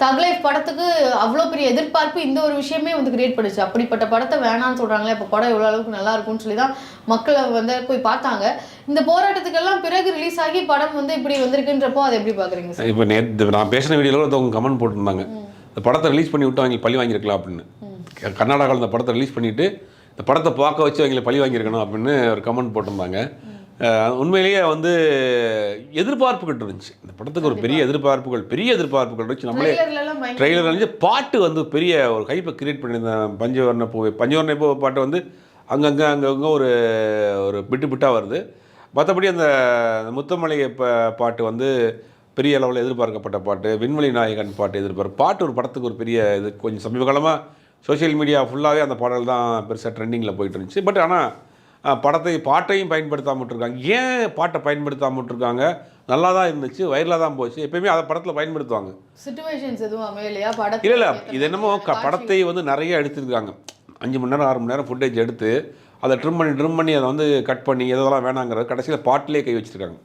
தக் லைஃப் படத்துக்கு அவ்வளோ பெரிய எதிர்பார்ப்பு இந்த ஒரு விஷயமே வந்து கிரியேட் பண்ணுச்சு. அப்படிப்பட்ட படத்தை வேணான்னு சொல்றாங்களே, அப்போ படம் எவ்வளோ அளவுக்கு நல்லா இருக்கும்னு சொல்லி தான் மக்களை வந்து போய் பார்த்தாங்க. இந்த போராட்டத்துக்கெல்லாம் பிறகு ரிலீஸ் ஆகி படம் வந்து இப்படி வந்திருக்குன்றப்போ அதை எப்படி பார்க்குறீங்க சார்? இப்போ நேற்று நான் பேசின வீடியோவில் ஒருத்தவங்க கமெண்ட் போட்டிருந்தாங்க, இந்த படத்தை ரிலீஸ் பண்ணி விட்டு அவங்க பழி வாங்கியிருக்கலாம் அப்படின்னு. கர்நாடகாவில் இந்த படத்தை ரிலீஸ் பண்ணிவிட்டு இந்த படத்தை பார்க்க வச்சு அவங்களை பழி வாங்கியிருக்கணும் அப்படின்னு ஒரு கமெண்ட் போட்டிருந்தாங்க. உண்மையிலேயே வந்து எதிர்பார்ப்புகள் இருந்துச்சு. இந்த படத்துக்கு ஒரு பெரிய எதிர்பார்ப்புகள் இருந்துச்சு. நம்மளே ட்ரெய்லர் இருந்துச்சு. பாட்டு வந்து பெரிய ஒரு ஹைப்பை கிரியேட் பண்ணியிருந்தேன். பஞ்சவர்ண பூ பாட்டு வந்து அங்கங்கே ஒரு ஒரு பிட்டாக வருது. மற்றபடி அந்த முத்தமல்லிகை பாட்டு வந்து பெரிய அளவில் எதிர்பார்க்கப்பட்ட பாட்டு. விண்வெளி நாயகன் பாட்டு பாட்டு ஒரு படத்துக்கு ஒரு பெரிய இது. கொஞ்சம் சமீப காலமாக சோஷியல் மீடியா ஃபுல்லாகவே அந்த பாடல் தான் பெருசாக ட்ரெண்டிங்கில் போயிட்டு இருந்துச்சு. பட் ஆனால் பாட்டையும் பயன்படுத்தாமல் விட்டுருக்காங்க. ஏன் பாட்டை பயன்படுத்தாமல் விட்டுருக்காங்க? நல்லா தான் இருந்துச்சு, வைரலாக தான் போச்சு. எப்பயுமே அதை படத்தில் பயன்படுத்துவாங்க. சிச்சுவேஷன்ஸ் எதுவும் அமையலையா படம்? இல்லை இது என்னமோ படத்தை வந்து நிறைய எடுத்துருக்காங்க. 5 மணி நேரம் 6 மணி நேரம் ஃபுட்டேஜ் எடுத்து அதை ட்ரிம் பண்ணி அதை வந்து கட் பண்ணி எதெல்லாம் வேணாங்கிறது கடைசியில் பாட்டிலே கை வச்சுருக்காங்க.